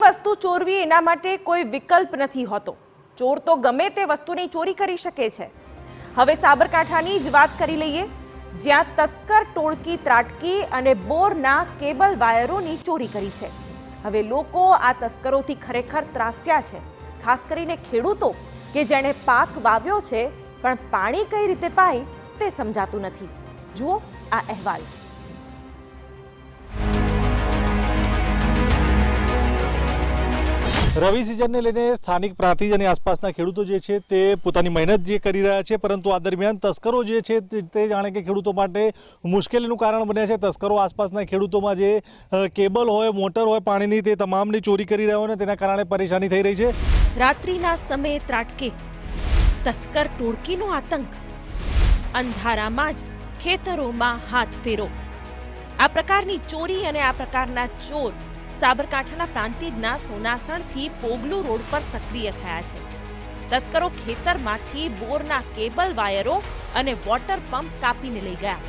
વસ્તુ ચોરવી એના માટે કોઈ વિકલ્પ નથી હોતો। ચોર તો ગમે તે વસ્તુની ચોરી કરી શકે છે। હવે સાબરકાંઠાની જ વાત કરી લઈએ, જ્યાં તસ્કર ટોળકી ત્રાટકી અને બોરના કેબલ વાયરોની ચોરી કરી છે। હવે લોકો આ તસ્કરોથી ખરેખર ત્રાસ્યા છે, ખાસ કરીને ખેડૂતો કે જેણે પાક વાવ્યો છે પણ પાણી કઈ રીતે પાય તે સમજાતું નથી। જુઓ આ અહેવાલ। રવિ સિઝનને લઈને સ્થાનિક પ્રાંતિજ અને આસપાસના ખેડૂતો જે છે તે પોતાની મહેનત જે કરી રહ્યા છે, પરંતુ આ દરમિયાન તસ્કરો જે છે તે જાણે કે ખેડૂતો માટે મુશ્કેલીનું કારણ બન્યા છે। તસ્કરો આસપાસના ખેડૂતોમાં જે કેબલ હોય, મોટર હોય પાણીની, તે તમામની ચોરી કરી રહ્યા હોય ને તેના કારણે પરેશાની થઈ રહી છે। રાત્રિના સમયે ત્રાટકે તસ્કર ટોળકીનો આતંક, અંધારામાં જ ખેતરોમાં હાથ ફેરો। આ પ્રકારની ચોરી અને આ પ્રકારના ચોર સાબરકાંઠાના પ્રાંતિજના સોનાસણથી પોગલુ રોડ પર સક્રિય થયા છે। તસ્કરો ખેતરમાંથી બોરના કેબલ વાયરો અને વોટર પંપ કાપીને લઈ ગયા।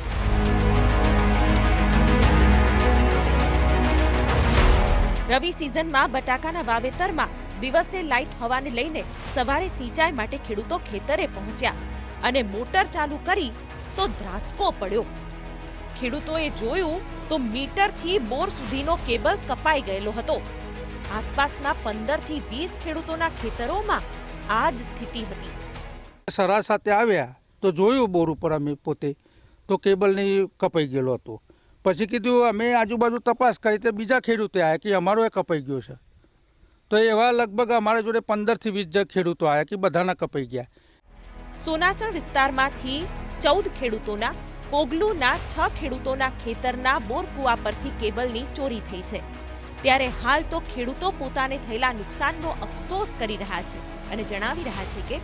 રવિ સિઝનમાં બટાકાના વાવેતરમાં દિવસે લાઇટ હોવાને લઈને સવારે સિંચાઈ માટે ખેડૂતો ખેતરે પહોંચ્યા અને મોટર ચાલુ કરી તો ધ્રાસકો પડ્યો। ખેડૂતોએ જોયું તો મીટરથી બોર સુધીનો કેબલ કપાઈ ગયેલો હતો। આસપાસના 15 થી 20 ખેડૂતોના ખેતરોમાં આ જ સ્થિતિ હતી। સરા સાથે આવ્યા તો જોયું બોર ઉપર અમે પોતે તો કેબલની કપાઈ ગયેલો હતો। પછી કીધું અમે આજુબાજુ તપાસ કરી તો બીજા ખેડૂતો આવ્યા કે અમારો એ કપાઈ ગયો છે। તો એવા લગભગ અમારા જોડે 15 થી 20 ખેડૂતો આવ્યા કે બધાના કપાઈ ગયા। સોનાસણ વિસ્તારમાંથી 14 ખેડૂતોના, પોગલુના 6 ખેડૂતોના ખેતરના બોરકુવા પરથી કેબલની ચોરી થઈ છે। ત્યારે હાલ તો ખેડૂતો પોતાને થયેલા નુકસાનનો અફસોસ કરી રહ્યા છે અને જણાવી રહ્યા છે કે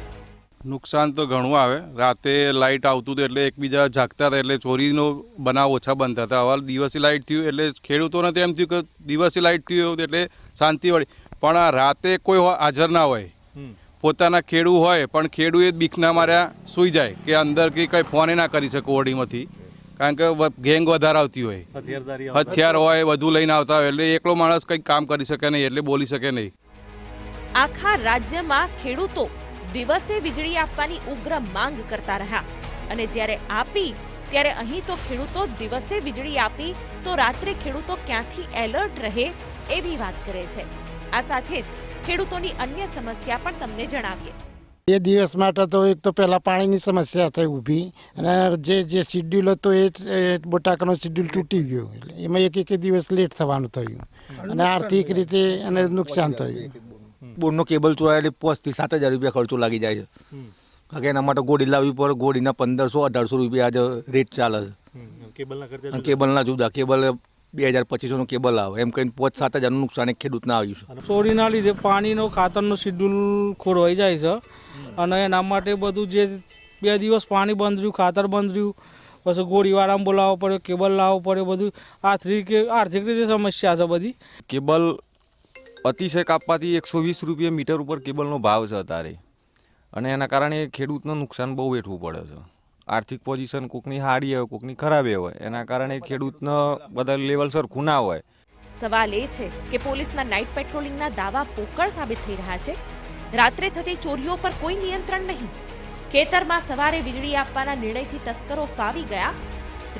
નુકસાન તો ઘણું આવે। રાતે લાઇટ આવતું હતું એટલે એકબીજા જાગતા હતા એટલે ચોરીનો બનાવ ઓછા બનતા હતા। હવે દિવસે લાઇટ થયું એટલે ખેડૂતોને તો એમ થયું કે દિવસે લાઇટ થયું એટલે શાંતિ વળી, પણ આ રાતે કોઈ હાજર ના હોય, પોતાના ખેડૂ હોય પણ ખેડૂએ બીકના માર્યા સૂઈ જાય કે અંદર કે કંઈ ફોને ના કરી શકે ઓડીમાંથી, કારણ કે ગેંગ વધારે આવતી હોય, હથિયાર હોય, બધું લઈને આવતા હોય એટલે એકલો માણસ કંઈક કામ કરી શકે નહીં, એટલે બોલી શકે નહીં। આખા રાજ્યમાં ખેડૂતો દિવસે વીજળી આપવાની ઉગ્ર માંગ કરતા રહ્યા અને જ્યારે આપી ત્યારે અહીં તો ખેડૂતો દિવસે વીજળી આપી તો રાત્રે ખેડૂતો ક્યાંથી એલર્ટ રહે એવી વાત કરે છે। આ સાથે જ ખેડૂતોની અન્ય સમસ્યા પણ તમને જણાવીએ। એ દિવસ માટે તો એક તો પહેલાં પાણીની સમસ્યા થઈ ઊભી અને જે શિડ્યુલ હતો એ બટાકાનો શિડ્યુલ તૂટી ગયો એટલે એમાં એક દિવસ લેટ થવાનું થયું અને આર્થિક રીતે અને નુકસાન થયું। બોર્ડનો કેબલ ચોરાય એટલે 5 થી 7 હજાર રૂપિયા ખર્ચો લાગી જાય છે, કારણ કે એના માટે ગોળી લાવવી પડે। ગોળીના 1500-1800 રૂપિયા આજે રેટ ચાલે છે। કેબલના જુદા, કેબલ 2000-2500નું કેબલ આવે, એમ કહીને 5-7 હજારનું નુકસાન એક ખેડૂતને આવ્યું છે। ચોરીના લીધે પાણીનો ખાતરનો શિડ્યુલ ખોરવાઈ જાય છે અને એના માટે બધું જે 2 દિવસ પાણી બંધ રહ્યું, ખાતર બંધ રહ્યું, પછી ગોળીવાળામાં બોલાવવો પડે, કેબલ લાવવો પડે, બધું આર્થિક રીતે સમસ્યા છે બધી। કેબલ અતિશય કાપવાથી 120 રૂપિયા મીટર ઉપર કેબલનો ભાવ છે અત્યારે, અને એના કારણે ખેડૂતને નુકસાન બહુ વેઠવું પડે છે। આર્થિક પોઝિશન કોકની સારી હોય, કોકની ખરાબ હોય, એના કારણે ખેડૂતને બધા લેવલ સરખું ના હોય। સવાલ એ છે કે પોલીસના નાઇટ પેટ્રોલિંગના દાવા પોકળ સાબિત થઈ રહ્યા છે। રાત્રે થતી ચોરીઓ પર કોઈ નિયંત્રણ નહીં। ખેતરમાં સવારે વીજળી આપવાના નિર્ણયથી તસ્કરો ફાવી ગયા।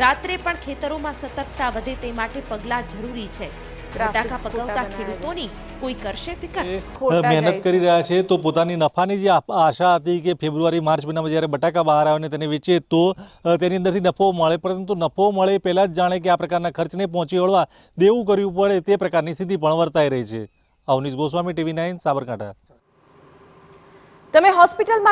રાત્રે પણ ખેતરોમાં સતર્કતા વધે તે માટે પગલાં જરૂરી છે। બટાકા પકવતા ખેડૂતોની કોઈ કરશે ફિકર? મહેનત કરી રહ્યા છે તો પોતાની નફાની જે આશા હતી કે ફેબ્રુઆરી-માર્ચ મહિનામાં જ્યારે બટાકા બહાર આવે અને તેને વેચે તો તેની અંદરથી નફો મળે, પરંતુ નફો મળે પહેલાં જ જાણે કે આ પ્રકારના ખર્ચને પહોંચી વળવા દેવું કરવું પડે તે પ્રકારની સ્થિતિ પણ વર્તાઈ રહી છે। અવનીશ ગોસ્વામી, TV9 સાબરકાંઠા। તમે હોસ્પિટલમાં